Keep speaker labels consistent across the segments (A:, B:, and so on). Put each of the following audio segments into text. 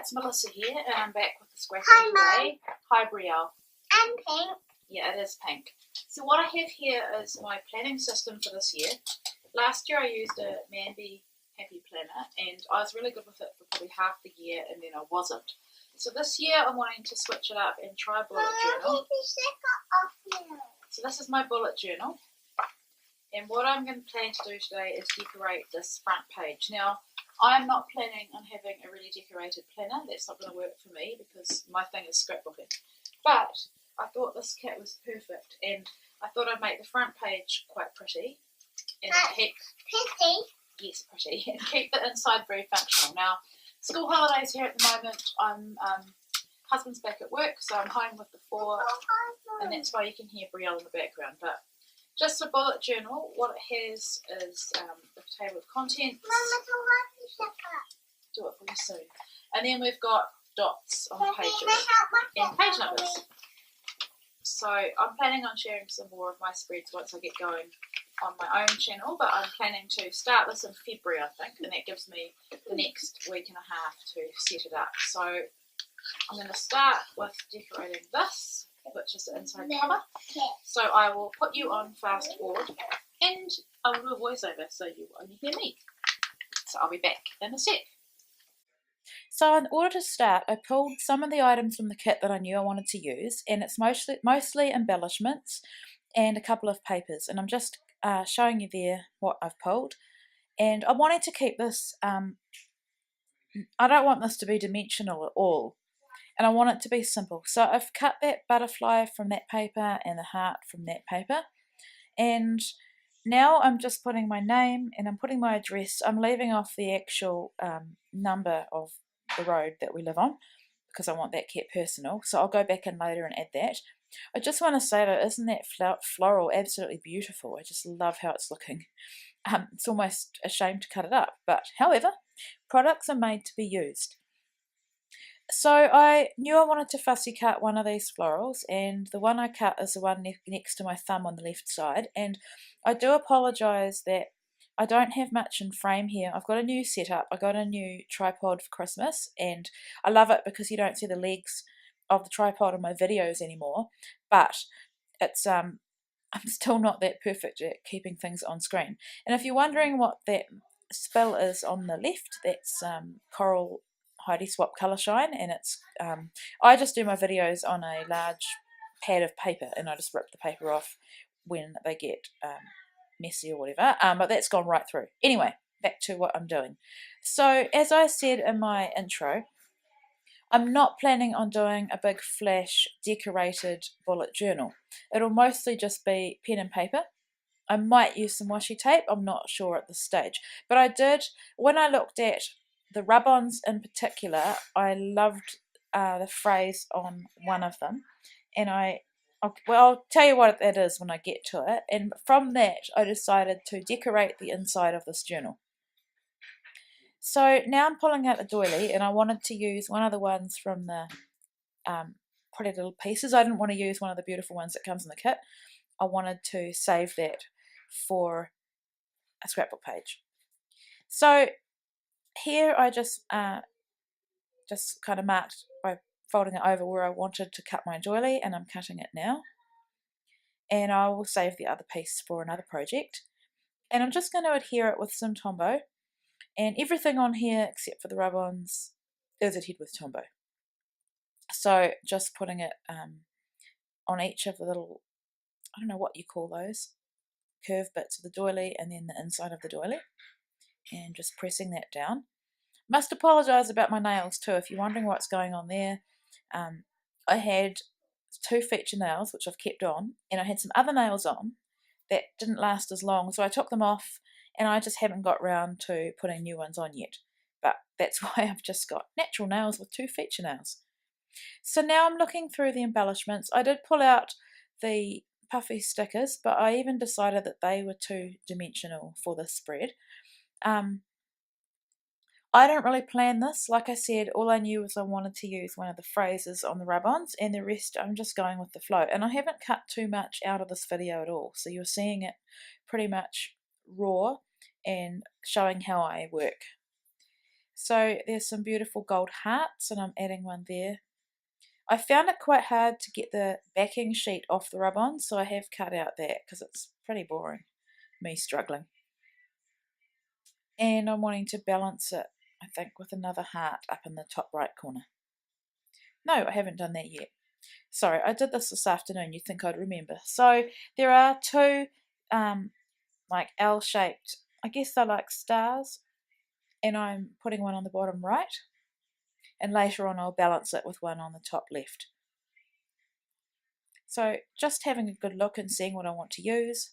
A: it's Melissa here, and I'm back with the Scrappery
B: Hi,
A: today. Hi, Brielle.
B: And pink.
A: Yeah, it is pink. So what I have here is my planning system for this year. Last year I used a Mandy Happy Planner, and I was really good with it for probably half the year, and then I wasn't. So this year I'm wanting to switch it up and try a bullet journal. So this is my bullet journal, and what I'm going to plan to do today is decorate this front page. Now, I'm not planning on having a really decorated planner. That's not going to work for me because my thing is scrapbooking. But I thought this kit was perfect, and I thought I'd make the front page quite pretty. And
B: Pretty?
A: Yes, pretty. And keep the inside very functional. Now, school holidays here at the moment. I'm husband's back at work, so I'm home with the four, and that's why you can hear Brielle in the background. But just a bullet journal. What it has is the table of contents. Do it for you soon. And then we've got dots on the pages and page numbers. So I'm planning on sharing some more of my spreads once I get going on my own channel, but I'm planning to start this in February, I think, and that gives me the next week and a half to set it up. So I'm going to start with decorating this, which is the inside cover. So I will put you on fast forward and I will do a voiceover so you only hear me. So I'll be back in a sec. So in order to start, I pulled some of the items from the kit that I knew I wanted to use, and it's mostly embellishments and a couple of papers, and I'm just showing you there what I've pulled. And I wanted to keep this, I don't want this to be dimensional at all, and I want it to be simple. So I've cut that butterfly from that paper and the heart from that paper, and now I'm just putting my name and I'm putting my address. I'm leaving off the actual number of the road that we live on because I want that kept personal. So I'll go back in later and add that. I just want to say that isn't that floral absolutely beautiful? I just love how it's looking. It's almost a shame to cut it up, but however, products are made to be used. So I knew I wanted to fussy cut one of these florals, and the one I cut is the one next to my thumb on the left side. And I do apologise that I don't have much in frame here. I've got a new setup. I got a new tripod for Christmas, and I love it because you don't see the legs of the tripod in my videos anymore. But it's I'm still not that perfect at keeping things on screen. And if you're wondering what that spill is on the left, that's Coral Heidi Swap Colour Shine, and it's I just do my videos on a large pad of paper, and I just rip the paper off when they get messy or whatever, but that's gone right through. Anyway, back to what I'm doing. So as I said in my intro, I'm not planning on doing a big flash decorated bullet journal. It'll mostly just be pen and paper. I might use some washi tape, I'm not sure at this stage, but I did, when I looked at the rub-ons in particular, I loved the phrase on one of them, and I'll tell you what that is when I get to it. And from that, I decided to decorate the inside of this journal. So now I'm pulling out the doily, and I wanted to use one of the ones from the Pretty Little Pieces. I didn't want to use one of the beautiful ones that comes in the kit. I wanted to save that for a scrapbook page. So here I just kind of marked by folding it over where I wanted to cut my doily, and I'm cutting it now. And I will save the other piece for another project. And I'm just going to adhere it with some Tombow. And everything on here except for the rub-ons is adhered with Tombow. So just putting it on each of the little, I don't know what you call those, curved bits of the doily, and then the inside of the doily. And just pressing that down. Must apologise about my nails too. If you're wondering what's going on there, I had 2 feature nails which I've kept on, and I had some other nails on that didn't last as long, so I took them off, and I just haven't got round to putting new ones on yet. But that's why I've just got natural nails with 2 feature nails. So now I'm looking through the embellishments. I did pull out the puffy stickers, but I even decided that they were too dimensional for this spread. I don't really plan this. Like I said, all I knew was I wanted to use one of the phrases on the rub-ons, and the rest I'm just going with the flow. And I haven't cut too much out of this video at all, so you're seeing it pretty much raw and showing how I work. So there's some beautiful gold hearts, and I'm adding one there. I found it quite hard to get the backing sheet off the rub-on, so I have cut out that because it's pretty boring, me struggling. And I'm wanting to balance it, I think, with another heart up in the top right corner. No, I haven't done that yet. Sorry, I did this afternoon. You'd think I'd remember. So there are two like L-shaped, I guess they're like stars, and I'm putting one on the bottom right, and later on I'll balance it with one on the top left. So just having a good look and seeing what I want to use.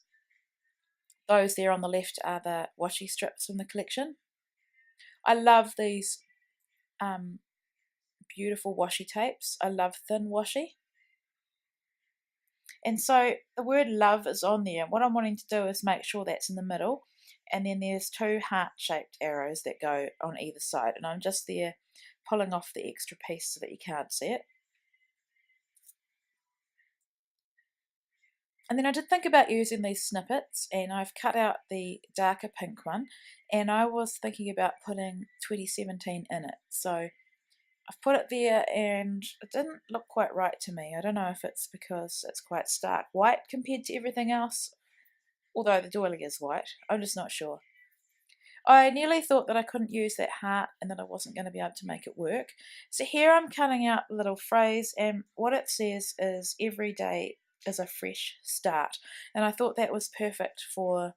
A: Those there on the left are the washi strips from the collection. I love these beautiful washi tapes. I love thin washi. And so the word love is on there. What I'm wanting to do is make sure that's in the middle. And then there's two heart-shaped arrows that go on either side. And I'm just there pulling off the extra piece so that you can't see it. And then I did think about using these snippets, and I've cut out the darker pink one, and I was thinking about putting 2017 in it. So I've put it there, and it didn't look quite right to me. I don't know if it's because it's quite stark white compared to everything else, although the doily is white. I'm just not sure. I nearly thought that I couldn't use that heart and that I wasn't going to be able to make it work. So here I'm cutting out a little phrase, and what it says is every day is a fresh start. And I thought that was perfect for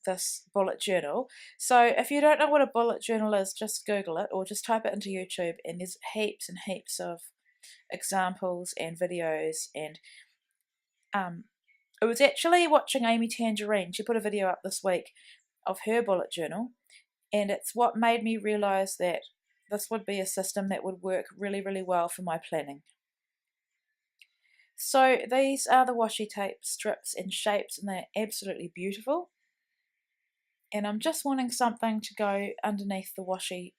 A: this bullet journal. So if you don't know what a bullet journal is, just Google it or just type it into YouTube, and there's heaps and heaps of examples and videos. And I was actually watching Amy Tangerine. She put a video up this week of her bullet journal, and it's what made me realise that this would be a system that would work really, really well for my planning. So these are the washi tape strips and shapes, and they're absolutely beautiful. And I'm just wanting something to go underneath the washi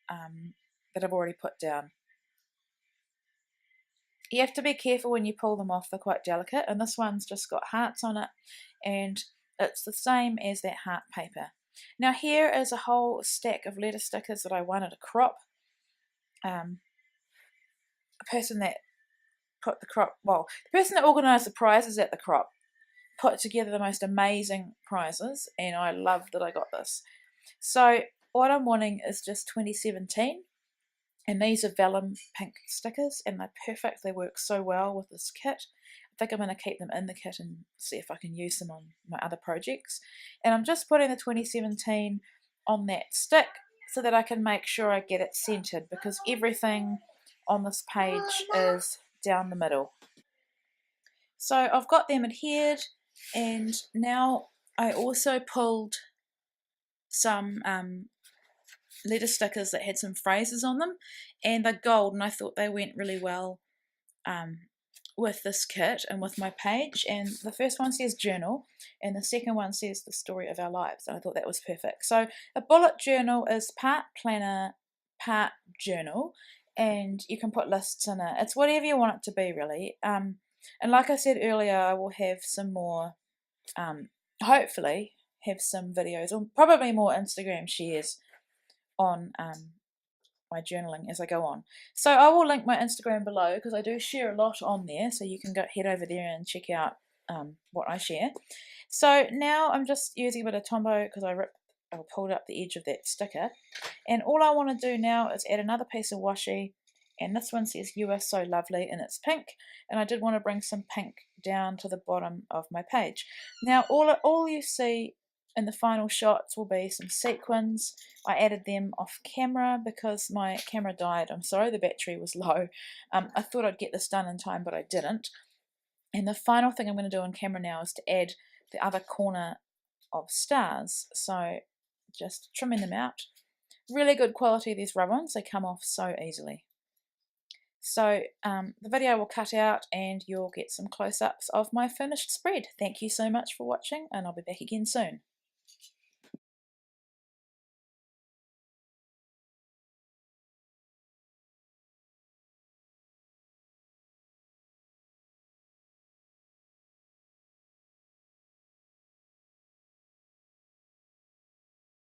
A: that I've already put down. You have to be careful when you pull them off, they're quite delicate, and this one's just got hearts on it, and it's the same as that heart paper. Now here is a whole stack of letter stickers that I wanted to crop. A person that put the crop, well, the person that organised the prizes at the crop put together the most amazing prizes, and I love that I got this. So what I'm wanting is just 2017, and these are vellum pink stickers, and they're perfect. They work so well with this kit. I think I'm going to keep them in the kit and see if I can use them on my other projects. And I'm just putting the 2017 on that stick so that I can make sure I get it centered, because everything on this page is down the middle. So I've got them adhered, and now I also pulled some letter stickers that had some phrases on them, and they're gold, and I thought they went really well with this kit and with my page. And the first one says journal, and the second one says the story of our lives, and I thought that was perfect. So a bullet journal is part planner, part journal, and you can put lists in it. It's whatever you want it to be, really. And like I said earlier, I will have some more, hopefully have some videos, or probably more Instagram shares on my journaling as I go on. So I will link my Instagram below, because I do share a lot on there, so you can go head over there and check out what I share. So now I'm just using a bit of Tombow, because I pulled up the edge of that sticker, and all I want to do now is add another piece of washi, and this one says you are so lovely, and it's pink, and I did want to bring some pink down to the bottom of my page. Now all you see in the final shots will be some sequins. I added them off camera because my camera died. I'm sorry, the battery was low. I thought I'd get this done in time, but I didn't. And the final thing I'm going to do on camera now is to add the other corner of stars. So just trimming them out. Really good quality, these rub-ons. They come off so easily. So the video will cut out, and you'll get some close-ups of my finished spread. Thank you so much for watching, and I'll be back again soon.